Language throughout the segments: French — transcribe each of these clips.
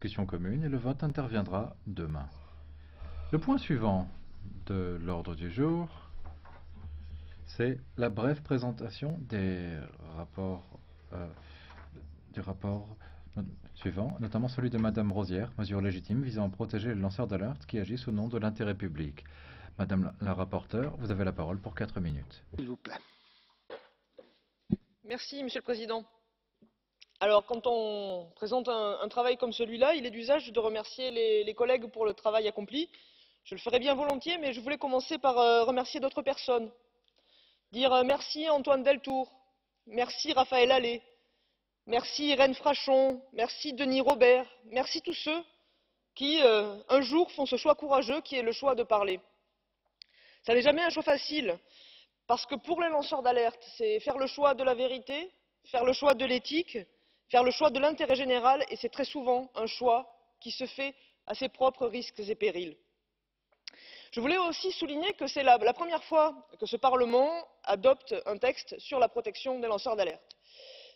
Discussion commune et le vote interviendra demain. Le point suivant de l'ordre du jour, c'est la brève présentation euh, du rapport suivant, notamment celui de Madame Rosière, mesures légitimes visant à protéger les lanceurs d'alerte qui agissent au nom de l'intérêt public. Madame la rapporteure, vous avez la parole pour 4 minutes. S'il vous plaît. Merci, Monsieur le Président. Alors, quand on présente un travail comme celui-là, il est d'usage de remercier les collègues pour le travail accompli. Je le ferai bien volontiers, mais je voulais commencer par remercier d'autres personnes. Dire merci Antoine Deltour, merci Raphaël Allais, merci Irène Frachon, merci Denis Robert, merci tous ceux qui, un jour, font ce choix courageux qui est le choix de parler. Ça n'est jamais un choix facile, parce que pour les lanceurs d'alerte, c'est faire le choix de la vérité, faire le choix de l'éthique, faire le choix de l'intérêt général, et c'est très souvent un choix qui se fait à ses propres risques et périls. Je voulais aussi souligner que c'est la première fois que ce Parlement adopte un texte sur la protection des lanceurs d'alerte.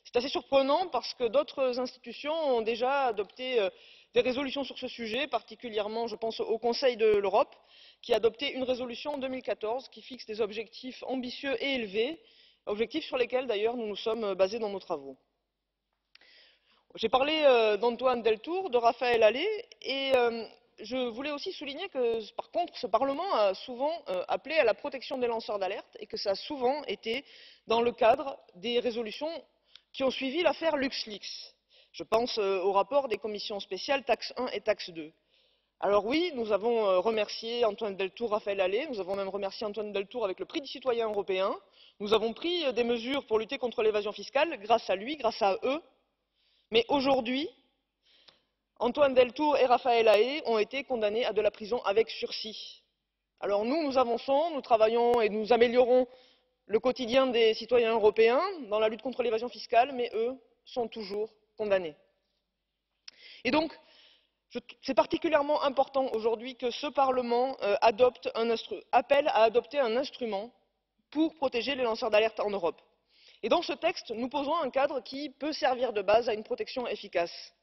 C'est assez surprenant parce que d'autres institutions ont déjà adopté des résolutions sur ce sujet, particulièrement je pense au Conseil de l'Europe, qui a adopté une résolution en 2014 qui fixe des objectifs ambitieux et élevés, objectifs sur lesquels d'ailleurs nous nous sommes basés dans nos travaux. J'ai parlé d'Antoine Deltour, de Raphaël Allais, et je voulais aussi souligner que, par contre, ce Parlement a souvent appelé à la protection des lanceurs d'alerte et que ça a souvent été dans le cadre des résolutions qui ont suivi l'affaire LuxLeaks. Je pense au rapport des commissions spéciales taxe 1 et taxe 2. Alors oui, nous avons remercié Antoine Deltour, Raphaël Allais, nous avons même remercié Antoine Deltour avec le prix du citoyen européen. Nous avons pris des mesures pour lutter contre l'évasion fiscale grâce à lui, grâce à eux. Mais aujourd'hui, Antoine Deltour et Raphaël Allais ont été condamnés à de la prison avec sursis. Alors nous avançons, nous travaillons et nous améliorons le quotidien des citoyens européens dans la lutte contre l'évasion fiscale, mais eux sont toujours condamnés. Et donc, c'est particulièrement important aujourd'hui que ce Parlement appelle à adopter un instrument pour protéger les lanceurs d'alerte en Europe. Et dans ce texte, nous posons un cadre qui peut servir de base à une protection efficace.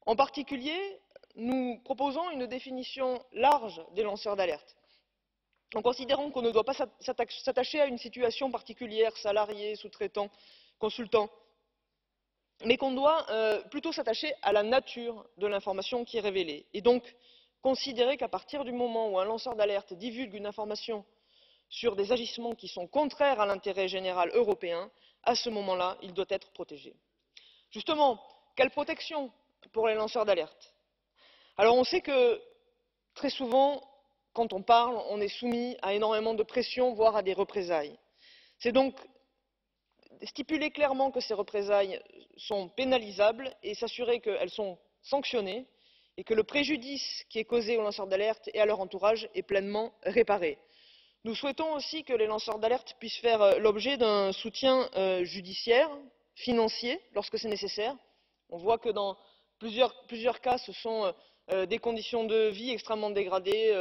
En particulier, nous proposons une définition large des lanceurs d'alerte, en considérant qu'on ne doit pas s'attacher à une situation particulière, salarié, sous-traitant, consultant, mais qu'on doit plutôt s'attacher à la nature de l'information qui est révélée. Et donc, considérer qu'à partir du moment où un lanceur d'alerte divulgue une information sur des agissements qui sont contraires à l'intérêt général européen, à ce moment-là, il doit être protégé. Justement, quelle protection pour les lanceurs d'alerte? Alors on sait que très souvent, quand on parle, on est soumis à énormément de pression, voire à des représailles. C'est donc stipuler clairement que ces représailles sont pénalisables et s'assurer qu'elles sont sanctionnées et que le préjudice qui est causé aux lanceurs d'alerte et à leur entourage est pleinement réparé. Nous souhaitons aussi que les lanceurs d'alerte puissent faire l'objet d'un soutien judiciaire, financier, lorsque c'est nécessaire. On voit que dans plusieurs cas, ce sont des conditions de vie extrêmement dégradées,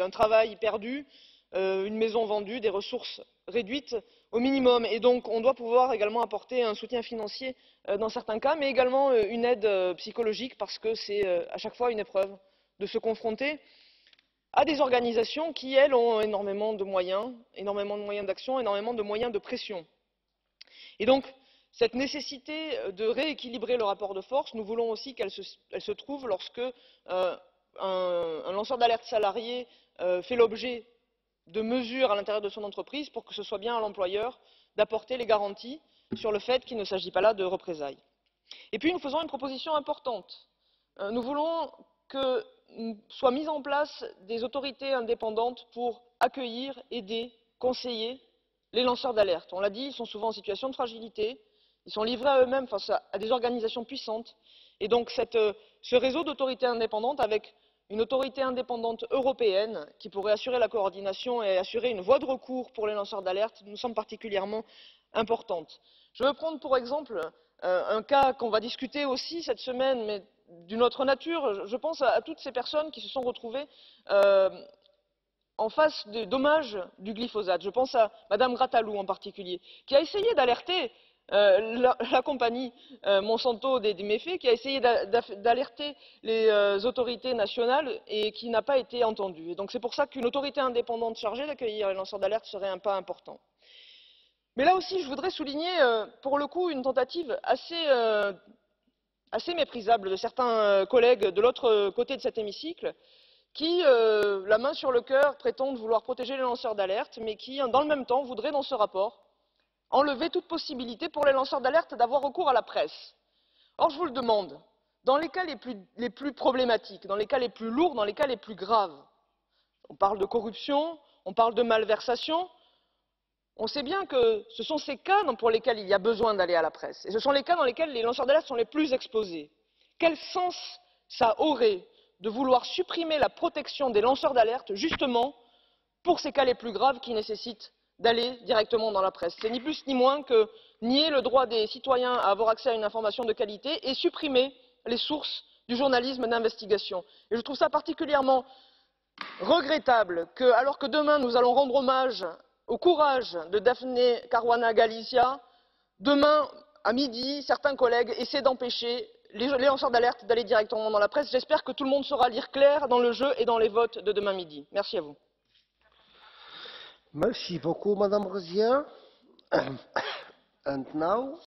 un travail perdu, une maison vendue, des ressources réduites au minimum. Et donc, on doit pouvoir également apporter un soutien financier dans certains cas, mais également une aide psychologique, parce que c'est à chaque fois une épreuve de se confronter à des organisations qui, elles, ont énormément de moyens d'action, énormément de moyens de pression. Et donc, cette nécessité de rééquilibrer le rapport de force, nous voulons aussi qu'elle se trouve lorsque un lanceur d'alerte salarié fait l'objet de mesures à l'intérieur de son entreprise pour que ce soit bien à l'employeur d'apporter les garanties sur le fait qu'il ne s'agit pas là de représailles. Et puis, nous faisons une proposition importante. Nous voulons que soient mises en place des autorités indépendantes pour accueillir, aider, conseiller les lanceurs d'alerte. On l'a dit, ils sont souvent en situation de fragilité, ils sont livrés à eux-mêmes face à des organisations puissantes. Et donc ce réseau d'autorités indépendantes, avec une autorité indépendante européenne qui pourrait assurer la coordination et assurer une voie de recours pour les lanceurs d'alerte, nous semble particulièrement importante. Je veux prendre pour exemple un cas qu'on va discuter aussi cette semaine, mais d'une autre nature. Je pense à toutes ces personnes qui se sont retrouvées en face des dommages du glyphosate. Je pense à Madame Grattalou en particulier, qui a essayé d'alerter la compagnie Monsanto des méfaits, qui a essayé d'alerter les autorités nationales et qui n'a pas été entendue. Et donc c'est pour ça qu'une autorité indépendante chargée d'accueillir les lanceurs d'alerte serait un pas important. Mais là aussi, je voudrais souligner pour le coup une tentative assez méprisable de certains collègues de l'autre côté de cet hémicycle qui, la main sur le cœur, prétendent vouloir protéger les lanceurs d'alerte, mais qui, dans le même temps, voudraient dans ce rapport enlever toute possibilité pour les lanceurs d'alerte d'avoir recours à la presse. Or, je vous le demande, dans les cas les plus problématiques, dans les cas les plus lourds, dans les cas les plus graves, on parle de corruption, on parle de malversation, on sait bien que ce sont ces cas pour lesquels il y a besoin d'aller à la presse. Et ce sont les cas dans lesquels les lanceurs d'alerte sont les plus exposés. Quel sens ça aurait de vouloir supprimer la protection des lanceurs d'alerte, justement, pour ces cas les plus graves qui nécessitent d'aller directement dans la presse? C'est ni plus ni moins que nier le droit des citoyens à avoir accès à une information de qualité et supprimer les sources du journalisme d'investigation. Et je trouve ça particulièrement regrettable que, alors que demain nous allons rendre hommage au courage de Daphne Caruana Galizia, demain à midi, certains collègues essaient d'empêcher les lanceurs d'alerte d'aller directement dans la presse. J'espère que tout le monde saura lire clair dans le jeu et dans les votes de demain midi. Merci à vous. Merci beaucoup, Madame Rozière. And now